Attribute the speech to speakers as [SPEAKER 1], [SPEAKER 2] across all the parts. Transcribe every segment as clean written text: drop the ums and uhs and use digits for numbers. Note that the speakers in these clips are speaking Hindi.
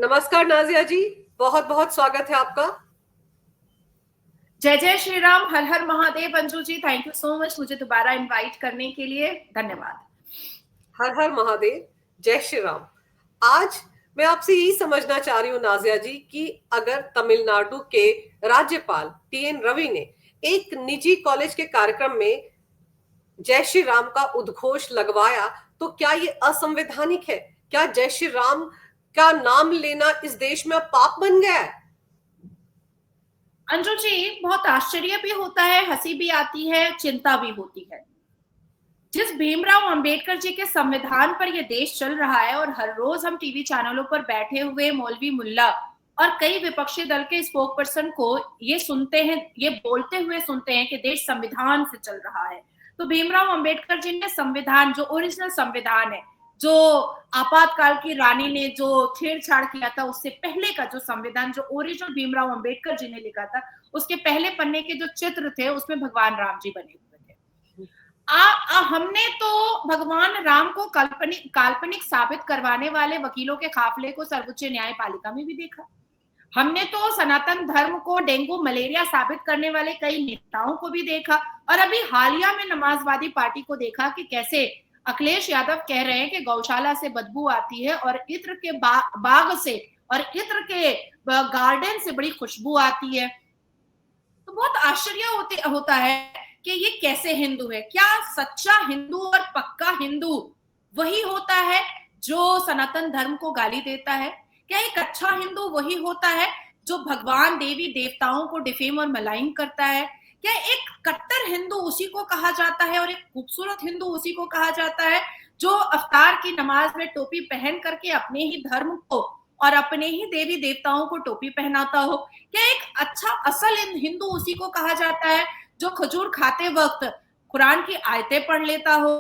[SPEAKER 1] नमस्कार नाजिया जी, बहुत बहुत स्वागत है आपका।
[SPEAKER 2] जय जय श्री राम, हर हर Mahadev. Anju ji, thank you so much मुझे दोबारा इनवाइट करने के लिए, धन्यवाद।
[SPEAKER 1] हर हर महादेव, जय श्री राम। आज मैं आपसे यही समझना चाह रही हूँ नाजिया जी कि अगर तमिलनाडु के राज्यपाल टीएन रवि ने एक निजी कॉलेज के कार्यक्रम में जय श्री राम का उद्घोष लगवाया तो क्या ये असंवैधानिक है? क्या जय श्री राम का नाम लेना इस देश में अब पाप बन गया है?
[SPEAKER 2] अंजू जी, बहुत आश्चर्य भी होता है, हंसी भी आती है, चिंता भी होती है। जिस भीमराव अंबेडकर जी के संविधान पर यह देश चल रहा है और हर रोज हम टीवी चैनलों पर बैठे हुए मौलवी मुल्ला और कई विपक्षी दल के स्पोक पर्सन को ये सुनते हैं, ये बोलते हुए सुनते हैं कि देश संविधान से चल रहा है। तो भीमराव अंबेडकर जी ने संविधान, जो ओरिजिनल संविधान है, जो आपातकाल की रानी ने जो छेड़छाड़ किया था, उससे पहले का जो संविधान, जो ओरिजिनल भीमराव अंबेडकर जी ने लिखा था, उसके पहले पन्ने के जो चित्र थे उसमें भगवान राम जी बने हुए थे। हमने तो भगवान राम को काल्पनिक साबित करवाने वाले वकीलों के काफिले को सर्वोच्च न्यायपालिका में भी देखा। हमने तो सनातन धर्म को डेंगू मलेरिया साबित करने वाले कई नेताओं को भी देखा, और अभी हालिया में नमाजवादी पार्टी को देखा कि कैसे अखिलेश यादव कह रहे हैं कि गौशाला से बदबू आती है और इत्र के बाग से और इत्र के गार्डन से बड़ी खुशबू आती है। तो बहुत आश्चर्य होता है कि ये कैसे हिंदू है। क्या सच्चा हिंदू और पक्का हिंदू वही होता है जो सनातन धर्म को गाली देता है? क्या एक अच्छा हिंदू वही होता है जो भगवान देवी देवताओं को डिफेम और मलाइन करता है? क्या एक कट्टर हिंदू उसी को कहा जाता है और एक खूबसूरत हिंदू उसी को कहा जाता है जो अफ्तार की नमाज में टोपी पहन करके अपने ही धर्म को और अपने ही देवी देवताओं को टोपी पहनाता हो? क्या एक अच्छा असल हिंदू उसी को कहा जाता है जो खजूर खाते वक्त कुरान की आयतें पढ़ लेता हो?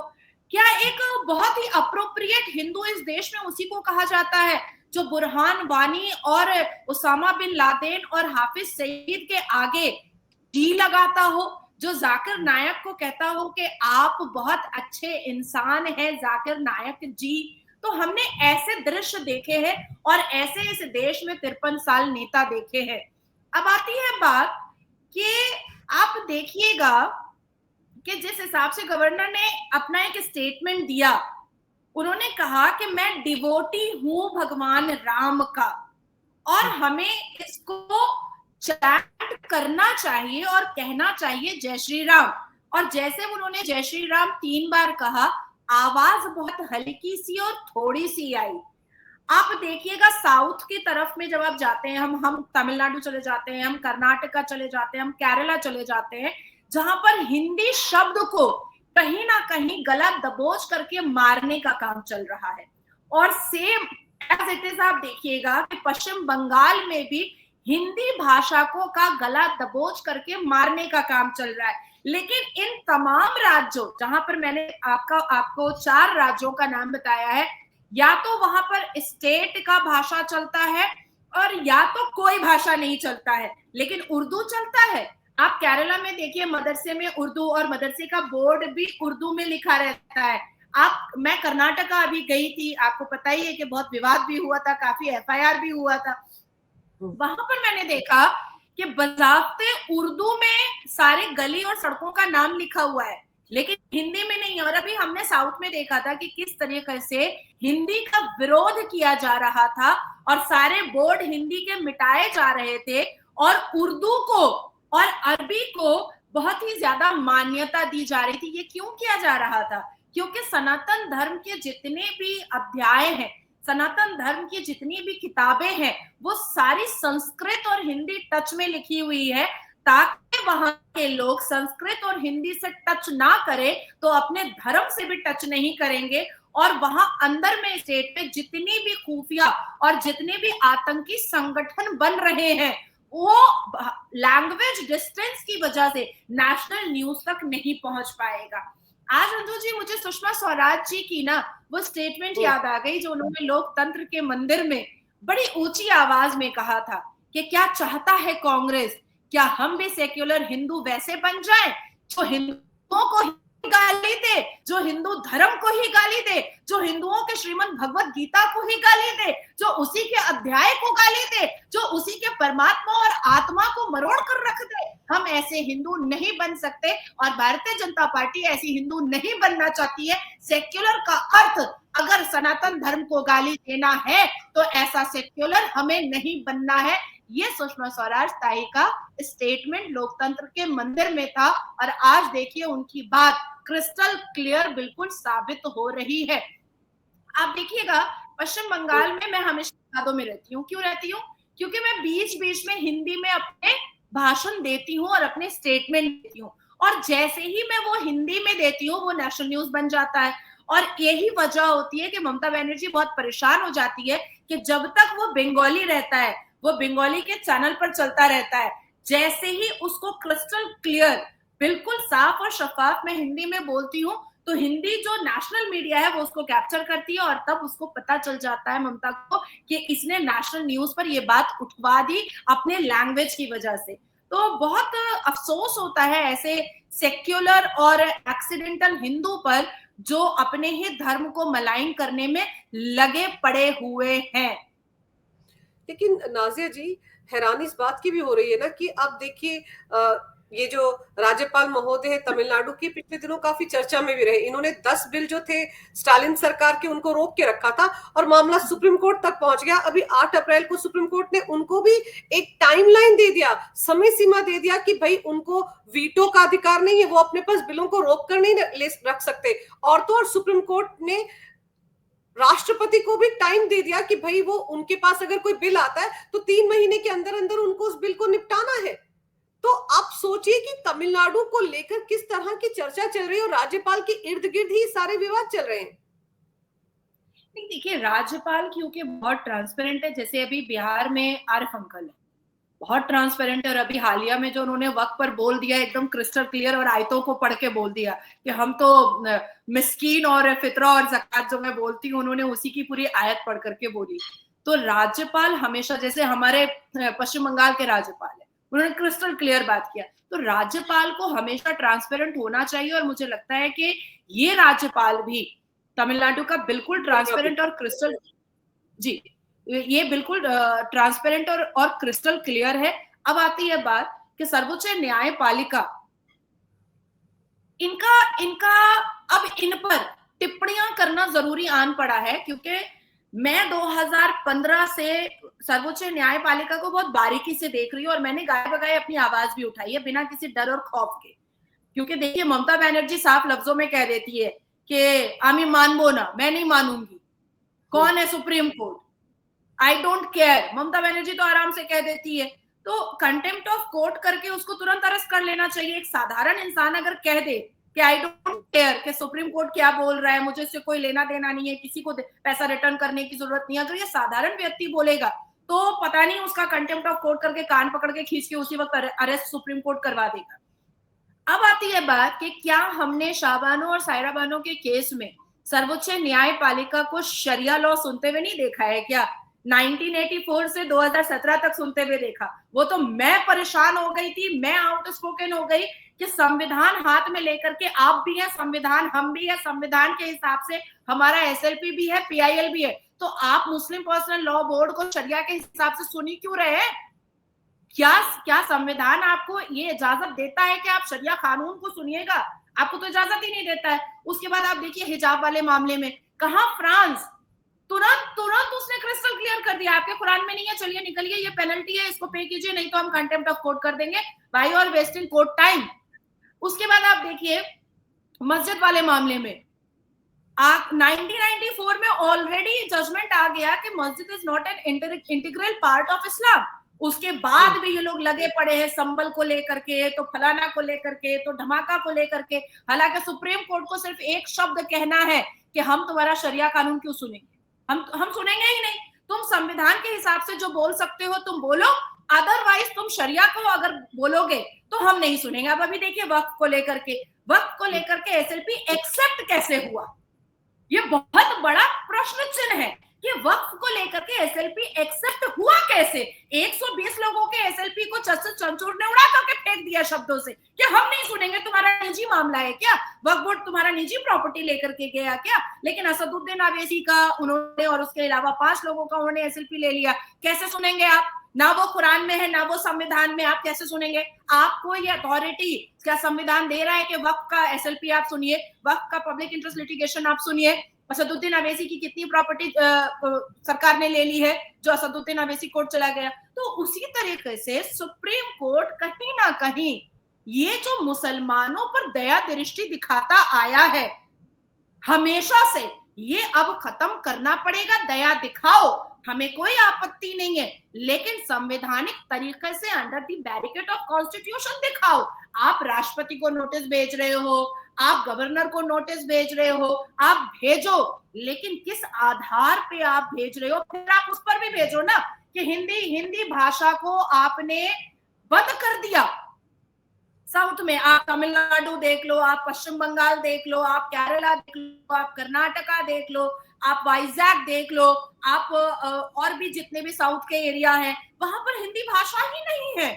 [SPEAKER 2] क्या एक बहुत ही अप्रोप्रिएट हिंदू इस देश में उसी को कहा जाता है जो बुरहान वानी और उसामा बिन लादेन और हाफिज सईद के आगे जी लगाता हो, जो जाकिर नायक को कहता हो कि आप बहुत अच्छे इंसान हैं जाकिर नायक जी? तो हमने ऐसे दृश्य देखे हैं और ऐसे इस देश में 53 साल नेता देखे हैं। अब आती है बात कि आप देखिएगा कि जिस हिसाब से गवर्नर ने अपना एक स्टेटमेंट दिया, उन्होंने कहा कि मैं डिवोटी हूं भगवान राम का और हमें इसको चैंट करना चाहिए और कहना चाहिए जय श्री राम। और जैसे उन्होंने जय श्री राम 3 बार कहा, आवाज बहुत हल्की सी और थोड़ी सी आई। आप देखिएगा साउथ की तरफ में जब आप जाते हैं, हम तमिलनाडु चले जाते हैं, हम कर्नाटका चले जाते हैं, हम केरला चले जाते हैं, जहां पर हिंदी शब्द को कहीं ना कहीं गला दबोच करके मारने का काम चल रहा है। और सेम एज इट इज आप देखिएगा कि पश्चिम बंगाल में भी हिंदी भाषा को का गला दबोच करके मारने का काम चल रहा है। लेकिन इन तमाम राज्यों, जहां पर मैंने आपको 4 राज्यों का नाम बताया है, या तो वहां पर स्टेट का भाषा चलता है और या तो कोई भाषा नहीं चलता है, लेकिन उर्दू चलता है। आप केरला में देखिए, मदरसे में उर्दू और मदरसे का बोर्ड भी उर्दू में लिखा रहता है। मैं कर्नाटका अभी गई थी, आपको पता ही है कि बहुत विवाद भी हुआ था, काफी एफआईआर भी हुआ था। वहां पर मैंने देखा कि बजाते उर्दू में सारे गली और सड़कों का नाम लिखा हुआ है, लेकिन हिंदी में नहीं। और अभी हमने साउथ में देखा था कि किस तरीके से हिंदी का विरोध किया जा रहा था और सारे बोर्ड हिंदी के मिटाए जा रहे थे और उर्दू को और अरबी को बहुत ही ज्यादा मान्यता दी जा रही थी। ये क्यों किया जा रहा था? क्योंकि सनातन धर्म के जितने भी अध्याय हैं, सनातन धर्म की जितनी भी किताबें हैं, वो सारी संस्कृत और हिंदी टच में लिखी हुई है, ताकि वहां के लोग संस्कृत और हिंदी से टच ना करें तो अपने धर्म से भी टच नहीं करेंगे। और वहां अंदर में स्टेट में जितनी भी खुफिया और जितने भी आतंकी संगठन बन रहे हैं, वो लैंग्वेज डिस्टेंस की वजह से नेशनल न्यूज तक नहीं पहुंच पाएगा। आज अंजू जी, मुझे सुषमा स्वराज जी की ना वो स्टेटमेंट याद आ गई जो उन्होंने लोकतंत्र के मंदिर में बड़ी ऊंची आवाज में कहा था कि क्या चाहता है कांग्रेस, क्या हम भी सेक्युलर हिंदू वैसे बन जाएं जो हिंदुओं को गाली दे, जो हिंदू धर्म को ही गाली दे, जो हिंदुओं के श्रीमद् भगवत गीता को ही गाली दे, जो उसी के अध्याय को गाली दे, जो उसी के परमात्मा और आत्मा को मरोड़ कर रख दे, हम ऐसे हिंदू नहीं बन सकते। और भारतीय जनता पार्टी ऐसी हिंदू नहीं बनना चाहती है। सेक्युलर का अर्थ अगर सनातन धर्म को गाली देना है तो ऐसा सेक्युलर हमें नहीं बनना है। ये सुषमा स्वराज ताई का स्टेटमेंट लोकतंत्र के मंदिर में था और आज देखिए उनकी बात क्रिस्टल क्लियर बिल्कुल साबित हो रही है। आप देखिएगा पश्चिम बंगाल में मैं हमेशा विवादों में रहती हूँ। क्यों रहती हूँ? क्योंकि मैं बीच बीच में हिंदी में अपने भाषण देती हूँ और अपने स्टेटमेंट देती हूँ, और जैसे ही मैं वो हिंदी में देती हूँ वो नेशनल न्यूज बन जाता है। और यही वजह होती है कि ममता बनर्जी बहुत परेशान हो जाती है कि जब तक वो बंगाली रहता है, वो बंगाली के चैनल पर चलता रहता है, जैसे ही उसको क्रिस्टल क्लियर बिल्कुल साफ और शफाफ मैं हिंदी में बोलती हूँ तो हिंदी जो नेशनल मीडिया है वो उसको कैप्चर करती है और तब उसको पता चल जाता है ममता को कि इसने नेशनल न्यूज पर ये बात उठवा दी अपने लैंग्वेज की वजह से। तो बहुत अफसोस होता है ऐसे सेक्युलर और एक्सीडेंटल हिंदू पर जो अपने ही धर्म को मलाइन करने में लगे पड़े हुए हैं।
[SPEAKER 1] लेकिन नाजिया जी, हैरानी इस बात की भी हो रही है ना कि अब देखिए ये जो राज्यपाल महोदय है तमिलनाडु की, पिछले दिनों काफी चर्चा में भी रहे। इन्होंने 10 बिल जो थे स्टालिन सरकार के उनको रोक के रखा था और मामला सुप्रीम कोर्ट तक पहुंच गया। अभी 8 अप्रैल को सुप्रीम कोर्ट ने उनको भी एक टाइमलाइन दे दिया, समय सीमा दे दिया कि भाई उनको वीटो का अधिकार नहीं है, वो अपने पास बिलों को रोक कर नहीं रख सकते। और तो और सुप्रीम कोर्ट ने राष्ट्रपति को भी टाइम दे दिया कि भाई वो उनके पास अगर कोई बिल आता है तो 3 महीने के अंदर अंदर उनको उस बिल को निपटाना है। तो आप सोचिए कि तमिलनाडु को लेकर किस तरह की चर्चा चल रही है और राज्यपाल के इर्द गिर्द ही सारे विवाद चल रहे हैं।
[SPEAKER 2] देखिए राज्यपाल क्योंकि बहुत ट्रांसपेरेंट है, जैसे अभी बिहार में आरिफ अंकल है, बहुत ट्रांसपेरेंट है, और अभी हालिया में जो उन्होंने वक्त पर बोल दिया एकदम क्रिस्टल क्लियर और आयतों को पढ़ के बोल दिया कि हम तो मिस्कीन और फितरा और ज़कात जो मैं बोलती हूँ उन्होंने उसी की पूरी आयत पढ़ करके बोली। तो राज्यपाल हमेशा, जैसे हमारे पश्चिम बंगाल के राज्यपाल है, उन्होंने क्रिस्टल क्लियर बात किया। तो राज्यपाल को हमेशा ट्रांसपेरेंट होना चाहिए और मुझे लगता है कि ये राज्यपाल भी तमिलनाडु का बिल्कुल ट्रांसपेरेंट और क्रिस्टल, जी ये बिल्कुल ट्रांसपेरेंट और क्रिस्टल क्लियर है। अब आती है बात कि सर्वोच्च न्यायपालिका इनका इनका अब इन पर टिप्पणियां करना जरूरी आन पड़ा है, क्योंकि मैं 2015 से सर्वोच्च न्यायपालिका को बहुत बारीकी से देख रही हूँ और मैंने गाये बगाए अपनी आवाज भी उठाई है बिना किसी डर और खौफ के। क्योंकि देखिए ममता बनर्जी साफ लफ्जों में कह देती है कि आमी मानबो ना, मैं नहीं मानूंगी, कौन है Supreme Court, I don't care, Mamata Banerjee तो आराम से कह देती है। तो कंटेम्प्ट ऑफ कोर्ट करके उसको तुरंत अरेस्ट कर लेना चाहिए। एक साधारण इंसान अगर कह दे कि आई डोंट केयर कि सुप्रीम कोर्ट क्या बोल रहा है, मुझे इससे कोई लेना देना नहीं है, किसी को पैसा रिटर्न करने की जरूरत नहीं है, अगर ये साधारण व्यक्ति बोलेगा तो पता नहीं उसका कंटेम्प्ट ऑफ कोर्ट करके कान पकड़ के खींच के उसी वक्त अरेस्ट सुप्रीम कोर्ट करवा देगा। अब आती है बात कि क्या हमने शाहबानो और सायरा बानो के केस में सर्वोच्च न्यायपालिका को शरिया लॉ सुनते हुए नहीं देखा है क्या? 1984 से 2017 तक सुनते हुए देखा। वो तो मैं परेशान हो गई थी, मैं आउट स्पोकन हो गई कि संविधान हाथ में लेकर के आप भी है संविधान, हम भी है संविधान के हिसाब से, हमारा एसएलपी भी है, पीआईएल भी है, तो आप मुस्लिम पर्सनल लॉ बोर्ड को शरिया के हिसाब से सुन ही क्यों रहे हैं? क्या संविधान आपको ये इजाजत देता है कि आप शरिया कानून को सुनिएगा? आपको तो इजाजत ही नहीं देता है। उसके बाद आप देखिए हिजाब वाले मामले में कहा फ्रांस तुरंत उसने क्रिस्टल क्लियर कर दिया, आपके कुरान में नहीं है, चलिए निकलिए, ये पेनल्टी है, इसको पे कीजिए, नहीं तो हम कंटेम्प्ट ऑफ कोर्ट कर देंगे, भाई और वेस्टिंग कोर्ट टाइम। उसके बाद आप देखिए मस्जिद वाले मामले में 1994 में ऑलरेडी जजमेंट आ गया कि मस्जिद is not an integral part of Islam. उसके बाद भी ये लोग लगे पड़े हैं संबल को लेकर के, तो फलाना को लेकर के, तो धमाका को लेकर के। हालांकि सुप्रीम कोर्ट को सिर्फ एक शब्द कहना है कि हम तुम्हारा शरिया कानून क्यों सुनेंगे, हम सुनेंगे ही नहीं। तुम संविधान के हिसाब से जो बोल सकते हो तुम बोलो, अदरवाइज तुम शरिया को अगर बोलोगे तो हम नहीं सुनेंगे। अब अभी देखिए वक्फ को लेकर के एसएलपी एक्सेप्ट कैसे हुआ, ये बहुत बड़ा प्रश्न चिन्ह है कि वक्फ को लेकर के एसएलपी एक्सेप्ट हुआ कैसे। 120 लोगों के एसएलपी को जस्टिस चंद्रचूड़ ने उड़ा करके फेंक दिया शब्दों से कि हम नहीं सुनेंगे तुम्हारा निजी मामला है क्या? वक्फ बोर्ड तुम्हारा निजी प्रॉपर्टी लेकर के गया क्या? लेकिन असदुद्दीन अवैसी का उन्होंने और उसके अलावा 5 लोगों का उन्होंने एसएलपी ले लिया। कैसे सुनेंगे आप? ना वो कुरान में है ना वो संविधान में, आप कैसे सुनेंगे? आपको ये अथॉरिटी क्या संविधान दे रहा है कि वक्फ का एसएलपी आप सुनिए, वक्फ का पब्लिक इंटरेस्ट लिटिगेशन आप सुनिए? असदुद्दीन अवैसी की कितनी प्रॉपर्टी सरकार ने ले ली है जो असदुद्दीन अवैसी कोर्ट चला गया। तो उसी तरीके से सुप्रीम कोर्ट कहीं ना कहीं ये जो मुसलमानों पर दया दृष्टि दिखाता आया है हमेशा से, ये अब खत्म करना पड़ेगा। दया दिखाओ, हमें कोई आपत्ति नहीं है, लेकिन संवैधानिक तरीके से under the barricade of constitution दिखाओ। आप राष्ट्रपति को नोटिस भेज रहे हो, आप गवर्नर को नोटिस भेज रहे हो, आप भेजो, लेकिन किस आधार पे आप भेज रहे हो? फिर आप उस पर भी भेजो ना कि हिंदी भाषा को आपने बंद कर दिया। साउथ में आप तमिलनाडु देख लो, आप पश्चिम बंगाल देख लो, आप केरला देख लो, आप कर्नाटका देख लो, आप वाइजैक देख लो, आप और भी जितने भी साउथ के एरिया हैं, वहां पर हिंदी भाषा ही नहीं है।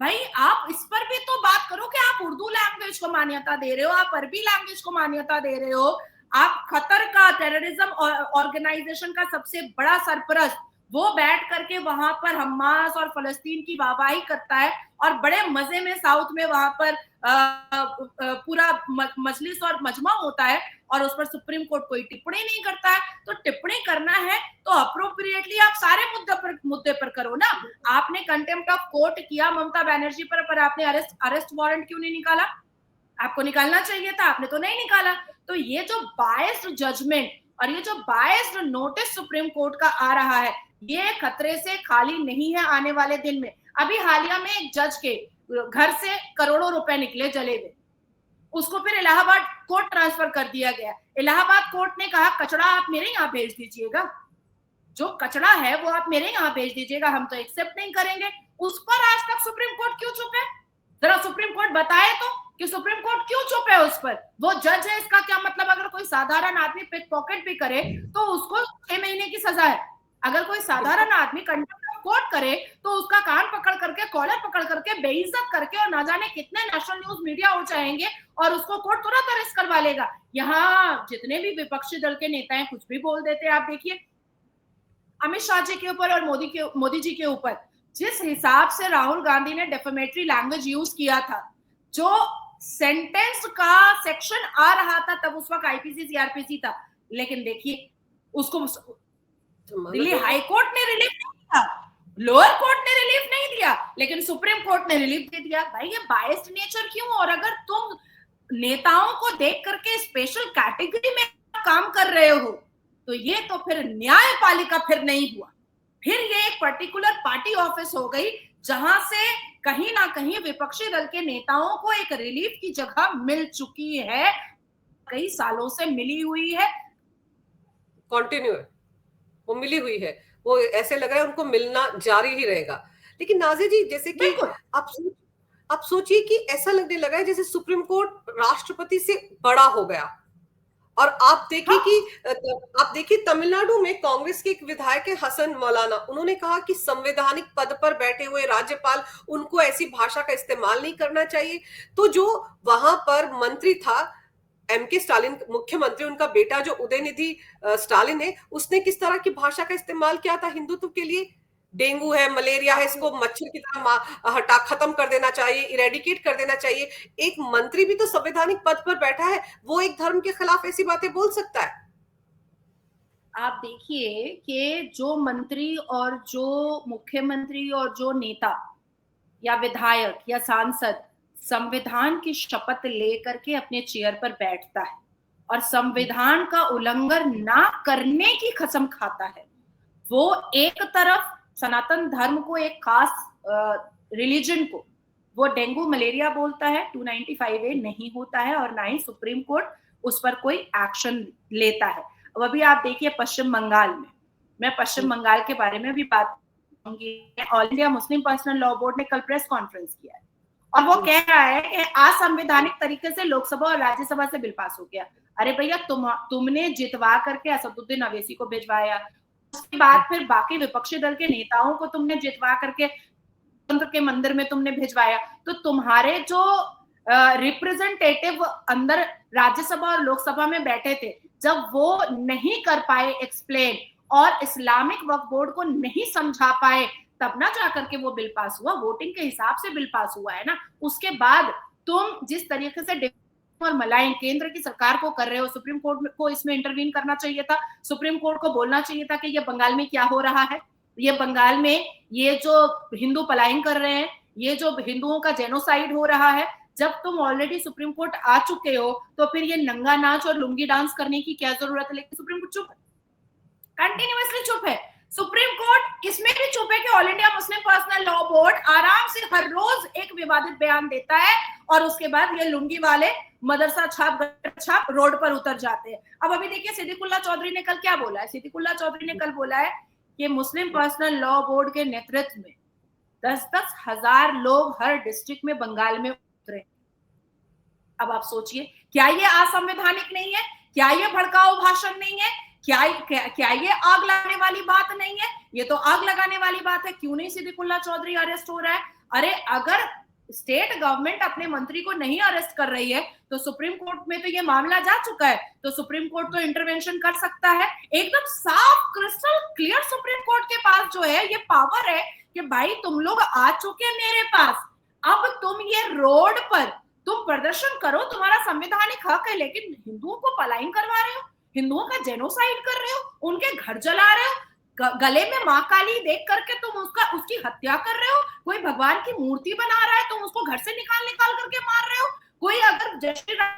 [SPEAKER 2] भाई आप इस पर भी तो बात करो कि आप उर्दू लैंग्वेज को मान्यता दे रहे हो, आप अरबी लैंग्वेज को मान्यता दे रहे हो। आप कतर का टेररिज्म ऑर्गेनाइजेशन का सबसे बड़ा सरपरस्त वो बैठ करके वहां पर हमास और फलस्तीन की वाहवाही करता है और बड़े मजे में साउथ में वहां पर पूरा मजलिस और मजमा होता है और उस पर सुप्रीम कोर्ट कोई टिप्पणी नहीं करता है। तो टिप्पणी करना है तो अप्रोप्रिएटली आप सारे मुद्दे पर करो ना। आपने कंटेम्प्ट ऑफ कोर्ट किया ममता बनर्जी पर आपने अरेस्ट वारंट क्यों नहीं निकाला? आपको निकालना चाहिए था, आपने तो नहीं निकाला। तो ये जो बायस्ड जजमेंट और ये जो बायस्ड नोटिस सुप्रीम कोर्ट का आ रहा है, ये खतरे से खाली नहीं है आने वाले दिन में। अभी हालिया में एक जज के घर से करोड़ों रुपए निकले जले हुए, उसको फिर इलाहाबाद कोर्ट ट्रांसफर कर दिया गया। इलाहाबाद कोर्ट ने कहा कचरा आप मेरे यहाँ भेज दीजिएगा, जो कचरा है वो आप मेरे यहाँ भेज दीजिएगा, हम तो एक्सेप्ट नहीं करेंगे। उस पर आज तक सुप्रीम कोर्ट क्यों चुप है? जरा सुप्रीम कोर्ट बताए तो कि सुप्रीम कोर्ट क्यों चुप है उस पर। वो जज है, इसका क्या मतलब? अगर कोई साधारण आदमी पिक पॉकेट भी करे तो उसको 6 महीने की सजा है। अगर कोई साधारण आदमी कंटेम्प्ट ऑफ कोर्ट करे तो उसका कान पकड़ करके, कॉलर पकड़ करके, बेइज्जत करके और ना जाने कितने नेशनल न्यूज मीडिया हो जाएंगे और उसको कोर्ट तुरंत अरेस्ट करवा लेगा। यहाँ जितने भी विपक्षी दल के नेता हैं कुछ भी बोल देते हैं। आप देखिए अमित शाह जी के ऊपर और मोदी जी के ऊपर जिस हिसाब से राहुल गांधी ने डेफेमेटरी लैंग्वेज यूज किया था, जो सेंटेंस का सेक्शन आ रहा था तब उस वक्त आईपीसी सीआरपीसी था, लेकिन देखिए उसको दिल्ली हाई कोर्ट ने रिलीफ नहीं दिया, लोअर कोर्ट ने रिलीफ नहीं दिया, लेकिन सुप्रीम कोर्ट ने रिलीफ दे दिया। भाई ये बायस्ड नेचर क्यों? और अगर तुम नेताओं को देख करके स्पेशल कैटेगरी में काम कर रहे हो तो ये तो फिर न्यायपालिका फिर नहीं हुआ, फिर ये एक पर्टिकुलर पार्टी ऑफिस हो गई जहां से कहीं ना कहीं विपक्षी दल के नेताओं को एक रिलीफ की जगह मिल चुकी है, कई सालों से मिली हुई है,
[SPEAKER 1] कंटिन्यू है, वो मिली हुई है, वो ऐसे लग रहा है उनको मिलना जारी ही रहेगा। लेकिन नाज़िया जी जैसे कि आप सोचिए कि ऐसा लगने लगा है जैसे सुप्रीम कोर्ट राष्ट्रपति से बड़ा हो गया। और आप देखिए तमिलनाडु में कांग्रेस के एक विधायक है हसन मौलाना, उन्होंने कहा कि संवैधानिक पद पर बैठे हुए राज्यपाल उनको ऐसी भाषा का इस्तेमाल नहीं करना चाहिए। तो जो वहां पर मंत्री था एमके स्टालिन, मुख्यमंत्री, उनका बेटा जो उदयनिधि स्टालिन है, उसने किस तरह की भाषा का इस्तेमाल किया था हिंदुत्व के लिए? डेंगू है, मलेरिया है, इसको मच्छर की तरह खत्म कर देना चाहिए, इरेडिकेट कर देना चाहिए। एक मंत्री भी तो संवैधानिक पद पर बैठा है, वो एक धर्म के खिलाफ ऐसी बातें बोल सकता है?
[SPEAKER 2] आप देखिए कि जो मंत्री और जो मुख्यमंत्री और जो नेता या विधायक या सांसद संविधान की शपथ लेकर के अपने चेयर पर बैठता है और संविधान का उल्लंघन ना करने की कसम खाता है, वो एक तरफ सनातन धर्म को, एक खास रिलीजन को वो डेंगू मलेरिया बोलता है, 295A नहीं होता है और ना ही सुप्रीम कोर्ट उस पर कोई एक्शन लेता है। अब अभी आप देखिए पश्चिम बंगाल में, मैं पश्चिम बंगाल के बारे में भी बात करूंगी। All India Muslim personal law board ने कल प्रेस कॉन्फ्रेंस किया है और वो कह रहा है कि असंवैधानिक तरीके से लोकसभा और राज्यसभा से बिल पास हो गया। अरे भैया तुमने जितवा करके असदुद्दीन अवैसी को भिजवाया, उसके बाद फिर बाकी विपक्षी दल के नेताओं को तुमने जितवा करके तंत्र के मंदिर में तुमने भिजवाया, तो तुम्हारे जो रिप्रेजेंटेटिव अंदर राज्यसभा और लोकसभा में बैठे थे, जब वो नहीं कर पाए एक्सप्लेन और इस्लामिक वक्फ बोर्ड को नहीं समझा पाए, तब ना जाकर के वो बिल पास हुआ। वोटिंग के हिसाब से बिल पास हुआ है ना। उसके बाद तुम जिस तरीके से और मलाइन केंद्र की सरकार को कर रहे हो, सुप्रीम कोर्ट को इसमें इंटरवीन करना चाहिए था। सुप्रीम कोर्ट को बोलना चाहिए था कि ये बंगाल में क्या हो रहा है, ये बंगाल में ये जो हिंदू पलायन कर रहे हैं, ये जो हिंदुओं का जेनोसाइड हो रहा है। जब तुम ऑलरेडी सुप्रीम कोर्ट आ चुके हो तो फिर ये नंगा नाच और लुंगी डांस करने की क्या जरूरत है। लेकिन सुप्रीम कोर्ट चुप है, कंटिन्यूअसली चुप है। सुप्रीम कोर्ट इसमें भी चुप है कि all India Muslim personal law board आराम से हर रोज एक विवादित बयान देता है और उसके बाद ये लुंगी वाले मदरसा छाप रोड पर उतर जाते हैं। अब अभी देखिए सिद्दीकुल्ला चौधरी ने कल क्या बोला है। सिद्दीकुल्ला चौधरी ने कल बोला है कि मुस्लिम पर्सनल लॉ बोर्ड के नेतृत्व में 10-10 हजार लोग हर डिस्ट्रिक्ट में बंगाल में उतरे। अब आप सोचिए, क्या ये असंवैधानिक नहीं है? क्या ये भड़काऊ भाषण नहीं है? क्या ये आग लगाने वाली बात नहीं है? ये तो आग लगाने वाली बात है। क्यों नहीं सिद्दीकुल्ला चौधरी अरेस्ट हो रहा है? अरे अगर स्टेट गवर्नमेंट अपने मंत्री को नहीं अरेस्ट कर रही है तो सुप्रीम कोर्ट में तो ये मामला जा चुका है, तो सुप्रीम कोर्ट तो इंटरवेंशन कर सकता है। एकदम साफ क्रिस्टल क्लियर सुप्रीम कोर्ट के पास जो है ये पावर है कि भाई तुम लोग आ चुके मेरे पास, अब तुम ये रोड पर तुम प्रदर्शन करो, तुम्हारा संवैधानिक हक है, लेकिन हिंदुओं को पलायन करवा रहे हो, हिंदुओं का जेनोसाइड कर रहे हो, उनके घर जला रहे हो, गले में माँ काली देख करके तुम उसकी हत्या कर रहे हो, कोई भगवान की मूर्ति बना रहा है तुम उसको घर से निकाल करके मार रहे हो, कोई अगर जय श्री राम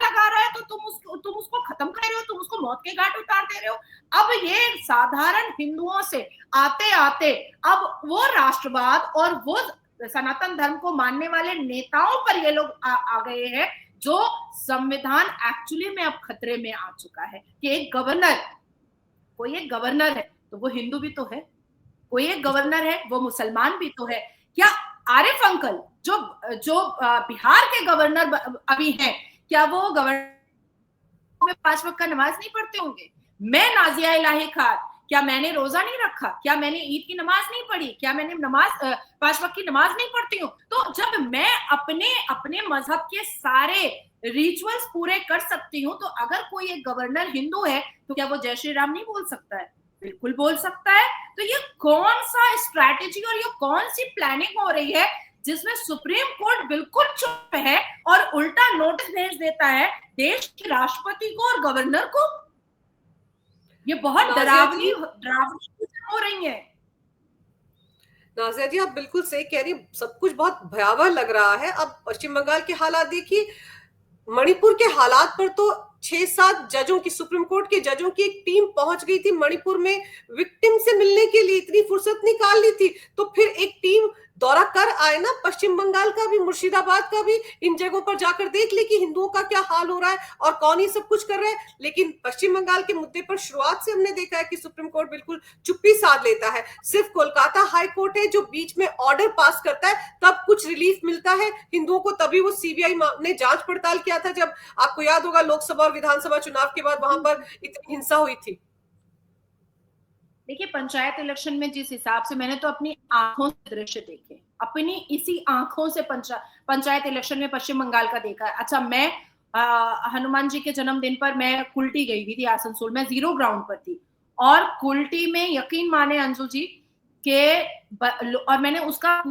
[SPEAKER 2] लगा रहा है तो तुम उसको खत्म कर रहे हो, तुम उसको मौत के घाट उतार दे रहे हो। अब ये साधारण हिंदुओं से आते आते अब वो राष्ट्रवाद और वो सनातन धर्म को मानने वाले नेताओं पर ये लोग आ गए हैं, जो संविधान एक्चुअली में अब खतरे में आ चुका है कि एक गवर्नर, कोई एक गवर्नर है तो वो हिंदू भी तो है, कोई एक गवर्नर है वो मुसलमान भी तो है। क्या आरिफ अंकल जो बिहार के गवर्नर अभी हैं, क्या वो गवर्नर में 5 वक्त का नमाज नहीं पढ़ते होंगे? मैं नाजिया इलाही खान, क्या मैंने रोजा नहीं रखा? क्या मैंने ईद की नमाज नहीं पढ़ी? क्या मैंने 5 वक्त की नमाज नहीं पढ़ती हूँ? तो जब मैं अपने मजहब के सारे रिचुअल्स पूरे कर सकती हूँ, तो अगर कोई एक गवर्नर हिंदू है तो क्या वो जय श्री राम नहीं बोल सकता है? बिल्कुल बोल सकता है। तो ये कौन सा स्ट्रैटेजी और ये कौन सी प्लानिंग हो रही है जिसमें सुप्रीम कोर्ट बिल्कुल चुप है और उल्टा नोटिस भेज देता है देश के राष्ट्रपति को और गवर्नर को? ये बहुत डरावनी हो रही है।
[SPEAKER 1] नाजिया जी आप बिल्कुल सही कह रही, सब कुछ बहुत भयावह लग रहा है। अब पश्चिम बंगाल के हालात देखिए, मणिपुर के हालात पर तो 6-7 जजों की, सुप्रीम कोर्ट के जजों की एक टीम पहुंच गई थी मणिपुर में विक्टिम से मिलने के लिए, इतनी फुर्सत निकाल ली थी। तो फिर एक टीम दौरा कर आए ना, पश्चिम बंगाल का भी, मुर्शिदाबाद का भी, इन जगहों पर जाकर देख ले कि हिंदुओं का क्या हाल हो रहा है और कौन ये सब कुछ कर रहा है। लेकिन पश्चिम बंगाल के मुद्दे पर शुरुआत से हमने देखा है कि सुप्रीम कोर्ट बिल्कुल चुप्पी साध लेता है। सिर्फ कोलकाता हाई कोर्ट है जो बीच में ऑर्डर पास करता है, तब कुछ रिलीफ मिलता है हिंदुओं को। तभी वो सीबीआई ने जांच पड़ताल किया था, जब आपको याद होगा लोकसभा और विधानसभा चुनाव के बाद वहां पर इतनी हिंसा हुई थी।
[SPEAKER 2] देखिए पंचायत इलेक्शन में जिस हिसाब से मैंने तो अपनी आंखों से दृश्य देखे, अपनी इसी आंखों से पंचायत इलेक्शन में पश्चिम बंगाल का देखा है। अच्छा, मैं हनुमान जी के जन्मदिन पर मैं कुल्टी गई हुई थी आसनसोल में, 0 ग्राउंड पर थी, और कुल्टी में यकीन माने अंजू जी के, और मैंने उसका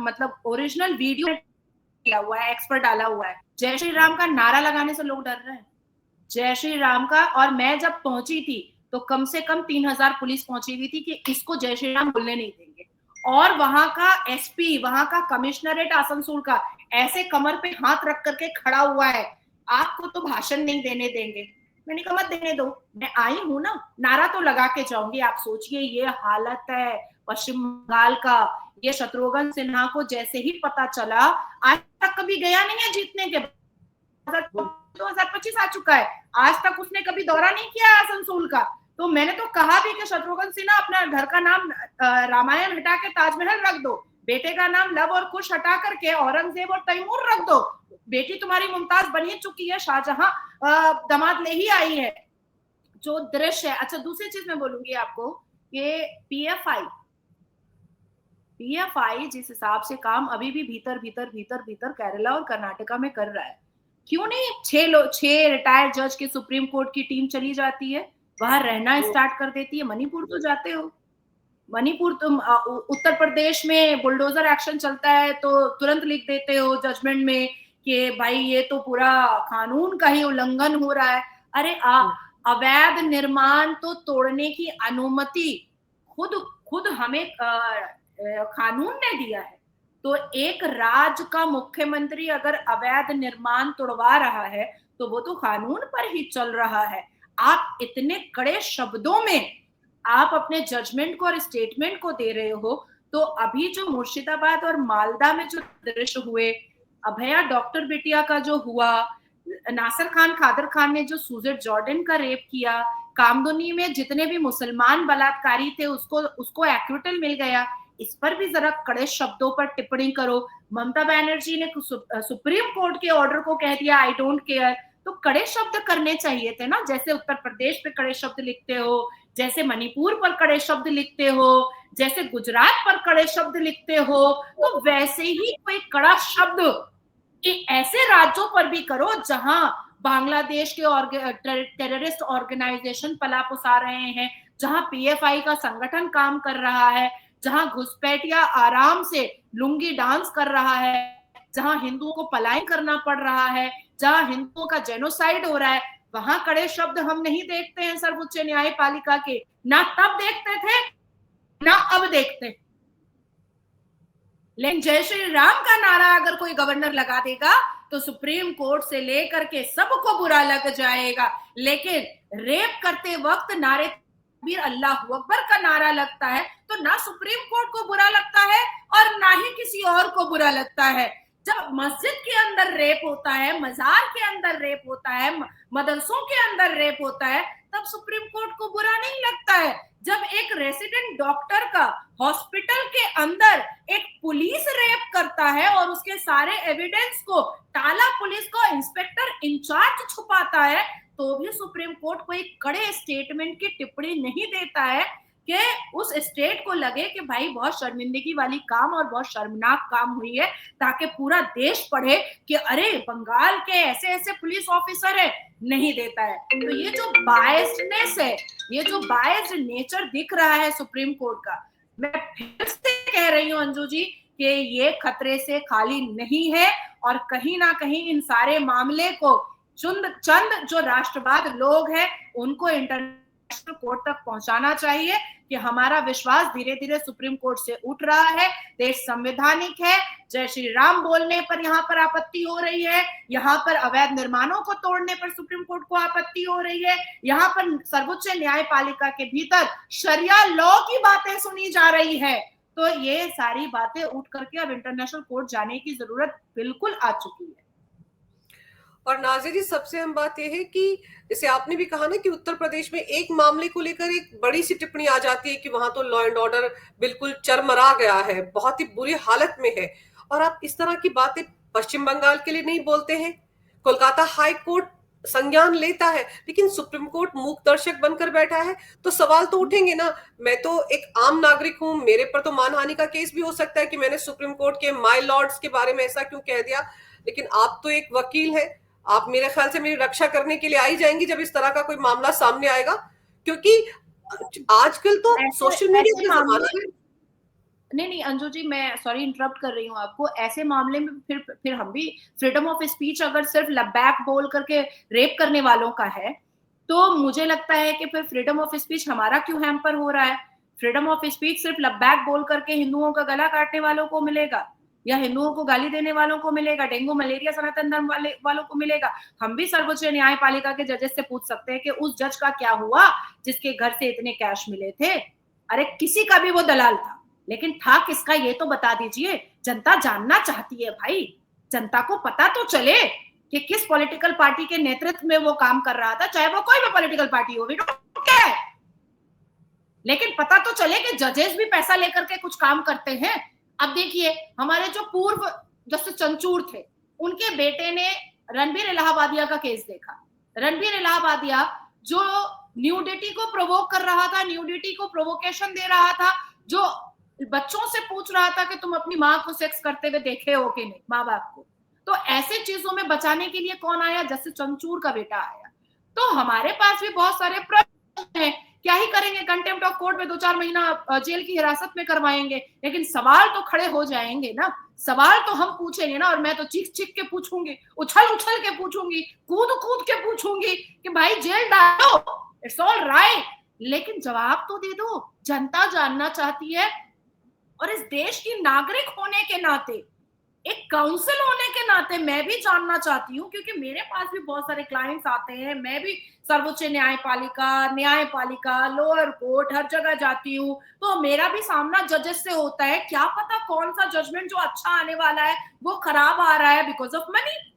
[SPEAKER 2] मतलब ओरिजिनल वीडियो किया हुआ है, एक्सपर्ट डाला हुआ है, जय श्री राम का नारा लगाने से लोग डर रहे हैं, जय श्री राम का। और मैं जब पहुंची थी तो कम से कम 3000 पुलिस पहुंची हुई थी कि इसको जय श्री राम बोलने नहीं देंगे। और वहां का एसपी, वहां का कमिश्नरेट आसनसोल का ऐसे कमर पे हाथ रख करके खड़ा हुआ है, आपको तो भाषण नहीं देने देंगे। मैंने कहा मत देने दो, मैं आई हूं ना, नारा तो लगा के जाऊंगी। आप सोचिए ये हालत है पश्चिम बंगाल का। ये शत्रुघ्न सिन्हा को जैसे ही पता चला, आज तक कभी गया नहीं है जीतने के 2025 आ चुका है, आज तक उसने कभी दौरा नहीं किया आसनसोल का। तो मैंने तो कहा भी कि शत्रुघ्न सिन्हा अपना घर का नाम रामायण हटा के ताजमहल रख दो, बेटे का नाम लव और कुश हटा करके औरंगजेब और तैमूर रख दो, बेटी तुम्हारी मुमताज बन ही चुकी है, शाहजहां दामाद ले ही आई है, जो दृश्य है। अच्छा, दूसरी चीज मैं बोलूंगी आपको कि पीएफआई पीएफआई जिस हिसाब से काम अभी भी भीतर भीतर भीतर भीतर केरला और कर्नाटका में कर रहा है, क्यों नहीं 6 रिटायर्ड जज के सुप्रीम कोर्ट की टीम चली जाती है, वहां रहना स्टार्ट कर देती है। मणिपुर तो जाते हो, मणिपुर तुम उत्तर प्रदेश में बुलडोजर एक्शन चलता है तो तुरंत लिख देते हो जजमेंट में कि भाई ये तो पूरा कानून का ही उल्लंघन हो रहा है। अरे अवैध निर्माण तो तोड़ने की अनुमति खुद खुद हमें कानून ने दिया है। तो एक राज्य का मुख्यमंत्री अगर अवैध निर्माण तोड़वा रहा है तो वो तो कानून पर ही चल रहा है। आप इतने कड़े शब्दों में आप अपने जजमेंट को और स्टेटमेंट को दे रहे हो। तो अभी जो मुर्शिदाबाद और मालदा में जो दृश्य हुए, अभया डॉक्टर बिटिया का जो हुआ, नासिर खान कादर खान ने जो सुजेट जॉर्डन का रेप किया, कामदुनी में जितने भी मुसलमान बलात्कारी थे उसको एक्विटल मिल गया, इस पर भी जरा कड़े शब्दों पर टिप्पणी करो। ममता बनर्जी ने सुप्रीम कोर्ट के ऑर्डर को कह दिया आई डोंट केयर, तो कड़े शब्द करने चाहिए थे ना। जैसे उत्तर प्रदेश पे कड़े शब्द लिखते हो, जैसे मणिपुर पर कड़े शब्द लिखते हो, जैसे गुजरात पर कड़े शब्द लिखते हो, तो वैसे ही कोई कड़ा शब्द ऐसे राज्यों पर भी करो जहां बांग्लादेश के टेररिस्ट ऑर्गेनाइजेशन पला पुसा रहे हैं, जहां पीएफआई का संगठन काम कर रहा है, जहां घुसपैठिया आराम से लुंगी डांस कर रहा है, जहां हिंदुओं को पलायन करना पड़ रहा है, जहां हिंदुओं का जेनोसाइड हो रहा है, वहां कड़े शब्द हम नहीं देखते हैं सर्वोच्च न्यायपालिका के। ना तब देखते थे ना अब देखते। लेकिन जय श्री राम का नारा अगर कोई गवर्नर लगा देगा तो सुप्रीम कोर्ट से लेकर के सबको बुरा लग जाएगा। लेकिन रेप करते वक्त नारे तकबीर अल्लाह अकबर का नारा लगता है तो ना सुप्रीम कोर्ट को बुरा लगता है और ना ही किसी और को बुरा लगता है। जब मस्जिद के अंदर रेप होता है, मजार के अंदर रेप होता है, मदरसों के अंदर रेप होता है, तब सुप्रीम कोर्ट को बुरा नहीं लगता है। जब एक रेसिडेंट डॉक्टर का हॉस्पिटल के अंदर एक पुलिस रेप करता है और उसके सारे एविडेंस को टाला पुलिस को इंस्पेक्टर इंचार्ज छुपाता है, तो भी सुप्रीम कोर्ट कोई कड़े स्टेटमेंट की टिप्पणी नहीं देता है कि उस स्टेट को लगे कि भाई बहुत शर्मिंदगी वाली काम और बहुत शर्मनाक काम हुई है, ताकि पूरा देश पढ़े कि अरे बंगाल के ऐसे ऐसे पुलिस ऑफिसर है। नहीं देता है। तो ये जो बायस्डनेस है, ये जो बायस्ड नेचर दिख रहा है सुप्रीम कोर्ट का, मैं फिर से कह रही हूँ अंजू जी कि ये खतरे से खाली नहीं है और कहीं ना कहीं इन सारे मामले को चंद जो राष्ट्रवाद लोग हैं उनको इंटरनेशनल कोर्ट तक पहुंचाना चाहिए कि हमारा विश्वास धीरे धीरे सुप्रीम कोर्ट से उठ रहा है, देश संवैधानिक है। जय श्री राम बोलने पर यहाँ पर आपत्ति हो रही है, यहाँ पर अवैध निर्माणों को तोड़ने पर सुप्रीम कोर्ट को आपत्ति हो रही है, यहाँ पर सर्वोच्च न्यायपालिका के भीतर शरिया लॉ की बातें सुनी जा रही है। तो ये सारी बातें उठ करके अब इंटरनेशनल कोर्ट जाने की जरूरत बिल्कुल आ चुकी है।
[SPEAKER 1] और नाज़िया जी, सबसे अहम बात यह है कि जैसे आपने भी कहा ना कि उत्तर प्रदेश में एक मामले को लेकर एक बड़ी सी टिप्पणी आ जाती है कि वहां तो लॉ एंड ऑर्डर बिल्कुल चरमरा गया है, बहुत ही बुरी हालत में है, और आप इस तरह की बातें पश्चिम बंगाल के लिए नहीं बोलते हैं। कोलकाता हाई कोर्ट संज्ञान लेता है, लेकिन सुप्रीम कोर्ट मूक दर्शक बनकर बैठा है। तो सवाल तो उठेंगे ना। मैं तो एक आम नागरिक हूं, मेरे पर तो मानहानि का केस भी हो सकता है कि मैंने सुप्रीम कोर्ट के माय लॉर्ड्स के बारे में ऐसा क्यों कह दिया। लेकिन आप तो एक वकील है, आप मेरे ख्याल से मेरी रक्षा करने के लिए आई जाएंगी जब इस तरह का कोई मामला सामने आएगा, क्योंकि आजकल तो सोशल मीडिया का जमाना है।
[SPEAKER 2] नहीं अंजू जी, मैं सॉरी इंटरप्ट कर रही हूँ आपको। ऐसे मामले में फिर हम भी फ्रीडम ऑफ स्पीच अगर सिर्फ बैक बोल करके रेप करने वालों का है तो मुझे लगता है कि फिर फ्रीडम ऑफ स्पीच हमारा क्यों हैम्पर हो रहा है। फ्रीडम ऑफ स्पीच सिर्फ बैक बोल करके हिंदुओं का गला काटने वालों को मिलेगा या हिंदुओं को गाली देने वालों को मिलेगा, डेंगू मलेरिया सनातन धर्म वालों को मिलेगा। हम भी सर्वोच्च न्यायपालिका के जजेस से पूछ सकते हैं कि उस जज का क्या हुआ जिसके घर से इतने कैश मिले थे। अरे किसी का भी वो दलाल था, लेकिन था किसका ये तो बता दीजिए। जनता जानना चाहती है भाई, जनता को पता तो चले कि किस पॉलिटिकल पार्टी के नेतृत्व में वो काम कर रहा था, चाहे वो कोई भी पॉलिटिकल पार्टी हो, वी डोंट केयर। लेकिन पता तो चले कि जजेस भी पैसा लेकर के कुछ काम करते हैं। अब देखिए, हमारे जो पूर्व जस्टिस चंचूड़ थे, उनके बेटे ने रणबीर इलाहाबादिया का केस देखा। रणबीर इलाहाबादिया जो न्यूडिटी को प्रोवोक कर रहा था, न्यूडिटी को प्रोवोकेशन दे रहा था, जो बच्चों से पूछ रहा था कि तुम अपनी माँ को सेक्स करते हुए देखे हो कि नहीं, माँ बाप को। तो ऐसे चीजों में बचाने के लिए कौन आया? जैसे चंचूर का बेटा आया। तो हमारे पास भी बहुत सारे प्रश्न हैं। क्या ही करेंगे, कंटेम्प्ट ऑफ कोर्ट में 2-4 महीना जेल की हिरासत में करवाएंगे, लेकिन सवाल तो खड़े हो जाएंगे ना। सवाल तो हम पूछेंगे ना, और मैं तो चीख चीख के पूछूंगी, उछल उछल के पूछूंगी, कूद कूद के पूछूंगी कि भाई जेल डालो, इट्स ऑल राइट, लेकिन जवाब तो दे दो। जनता जानना चाहती है, और इस देश की नागरिक होने के नाते, एक काउंसिल होने के नाते मैं भी जानना चाहती हूँ, क्योंकि मेरे पास भी बहुत सारे क्लाइंट्स आते हैं। मैं भी सर्वोच्च न्यायपालिका, लोअर कोर्ट, हर जगह जाती हूँ, तो मेरा भी सामना जजेस से होता है। क्या पता कौन सा जजमेंट जो अच्छा आने वाला है वो खराब आ रहा है बिकॉज ऑफ मनी।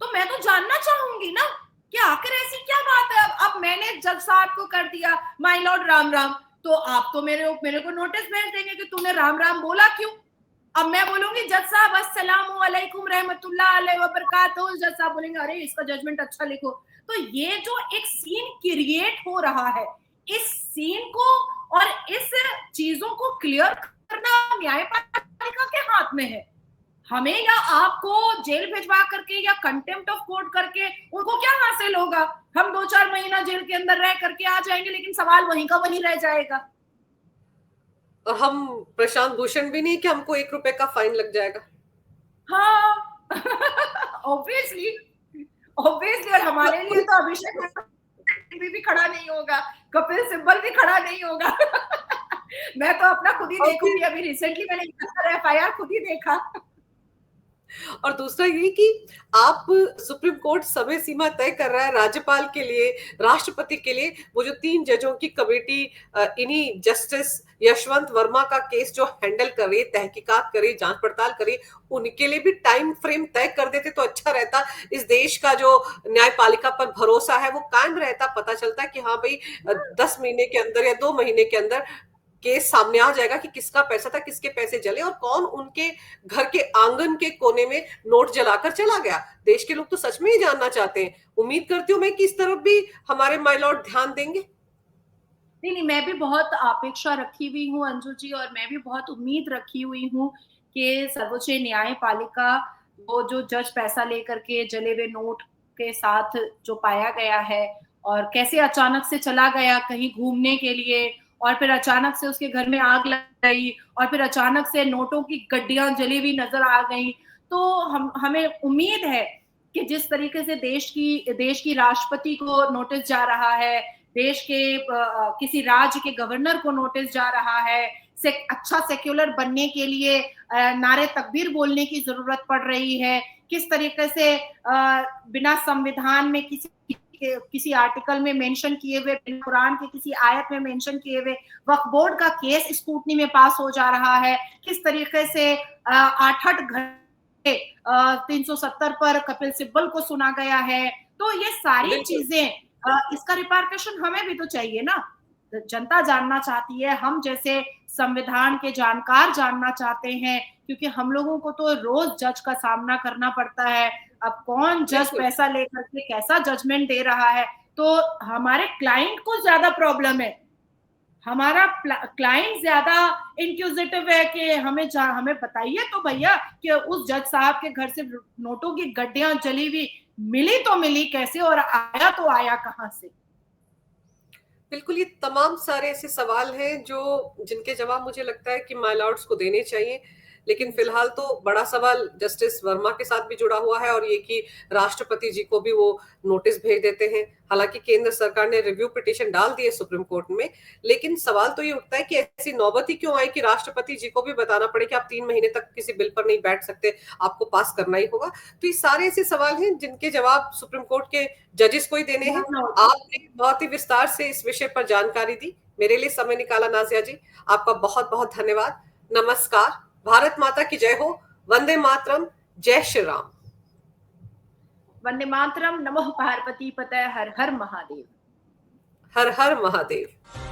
[SPEAKER 2] तो मैं तो जानना चाहूंगी ना कि आखिर ऐसी क्या बात है। अब मैंने जज साहब को कर दिया माय लॉर्ड राम राम, तो आप तो मेरे को नोटिस भेज देंगे कि तूने राम राम बोला क्यों। अब मैं बोलूंगी जज साहब अस्सलामु अलैकुम रहमतुल्लाह अलैहि व बरकातहू, जज साहब बोलेंगे अरे इसका जजमेंट अच्छा लिखो। तो ये जो एक सीन क्रिएट हो रहा है, इस सीन को और इस चीजों को क्लियर करना न्यायपालिका के हाथ में है। हमें या आपको जेल भिजवा करके या कंटेम्प्ट ऑफ कोर्ट करके उनको क्या हासिल होगा? हम 2-4 महीना जेल के अंदर रह करके आ जाएंगे, लेकिन सवाल वहीं का वहीं रह जाएगा।
[SPEAKER 1] और हम प्रशांत भूषण भी नहीं कि हमको 1 रुपए का फाइन लग जाएगा।
[SPEAKER 2] हाँ ऑब्वियसली और हमारे लिए तो अभिषेक भी खड़ा नहीं होगा, कपिल सिब्बल भी खड़ा नहीं होगा। मैं तो अपना खुद ही देखूंगी। अभी रिसेंटली मैंने FIR खुद ही देखा।
[SPEAKER 1] और दूसरा ये कि आप सुप्रीम कोर्ट समय सीमा तय कर रहा है राज्यपाल के लिए, राष्ट्रपति के लिए। वो जो 3 जजों की कमेटी इन्हीं जस्टिस यशवंत वर्मा का केस जो हैंडल कर रही है, तहकीकात कर रही, जांच पड़ताल कर रही, उनके लिए भी टाइम फ्रेम तय कर देते तो अच्छा रहता। इस देश का जो न्यायपालिका पर भरोसा है वो कायम रहता। पता चलता कि हाँ भाई 10 महीने के अंदर या 2 महीने के अंदर केस सामने आ जाएगा कि किसका पैसा था, किसके पैसे जले और कौन उनके घर के आंगन के कोने में नोट जलाकर चला गया। देश के लोग तो सच में ही जानना चाहते हैं। उम्मीद करती हूँ मैं कि इस तरफ भी हमारे माय लॉर्ड ध्यान देंगे।
[SPEAKER 2] नहीं, मैं भी बहुत अपेक्षा रखी हुई हूँ अंजू जी, और मैं भी बहुत उम्मीद रखी हुई हूँ कि सर्वोच्च न्यायपालिका, वो जो जज पैसा लेकर के जले हुए नोट के साथ जो पाया गया है, और कैसे अचानक से चला गया कहीं घूमने के लिए, और फिर अचानक से उसके घर में आग लग गई, और फिर अचानक से नोटों की गड्डियां जली हुई नजर आ गई। तो हमें उम्मीद है कि जिस तरीके से देश की राष्ट्रपति को नोटिस जा रहा है, देश के किसी राज्य के गवर्नर को नोटिस जा रहा है, अच्छा सेक्युलर बनने के लिए नारे तकबीर बोलने की जरूरत पड़ रही है, किस तरीके से बिना संविधान में किसी आर्टिकल में मेंशन किए हुए, कुरान के किसी आयत में मेंशन किए हुए वक्फ बोर्ड का केस स्क्रूटनी में पास हो जा रहा है, किस तरीके से 8-8 घंटे 370 पर कपिल सिब्बल को सुना गया है। तो ये सारी चीजें, इसका रिपार्केशन हमें भी तो चाहिए ना। जनता जानना चाहती है, हम जैसे संविधान के जानकार जानना चाहते हैं, क्योंकि हम लोगों को तो रोज जज का सामना करना पड़ता है। अब कौन जज पैसा लेकर के कैसा जजमेंट दे रहा है, तो हमारे क्लाइंट को ज्यादा प्रॉब्लम है। हमारा क्लाइंट ज्यादा इंक्यूजिटिव है कि हमें बताइए तो भैया कि उस जज साहब के घर से नोटों की गड्डियां जली हुई मिली तो मिली कैसे, और आया तो आया कहां से।
[SPEAKER 1] बिल्कुल, ये तमाम सारे ऐसे सवाल हैं जो जिनके जवाब मुझे लगता है कि माय लॉर्ड्स को देने चाहिए। लेकिन फिलहाल तो बड़ा सवाल जस्टिस वर्मा के साथ भी जुड़ा हुआ है और ये कि राष्ट्रपति जी को भी वो नोटिस भेज देते हैं। हालांकि केंद्र सरकार ने रिव्यू पिटीशन डाल दी है सुप्रीम कोर्ट में, लेकिन सवाल तो ये उठता है कि ऐसी नौबत ही क्यों आई कि राष्ट्रपति जी को भी बताना पड़े कि आप 3 महीने तक किसी बिल पर नहीं बैठ सकते, आपको पास करना ही होगा। तो ये सारे ऐसे सवाल हैं जिनके जवाब सुप्रीम कोर्ट के जजेस को ही देने हैं। आपने बहुत ही विस्तार से इस विषय पर जानकारी दी, मेरे लिए समय निकाला नाजिया जी, आपका बहुत बहुत धन्यवाद। नमस्कार, भारत माता की जय हो, वंदे मातरम, जय श्री राम।
[SPEAKER 2] वंदे मातरम, नमः पार्वती पतये, हर हर महादेव।
[SPEAKER 1] हर हर महादेव।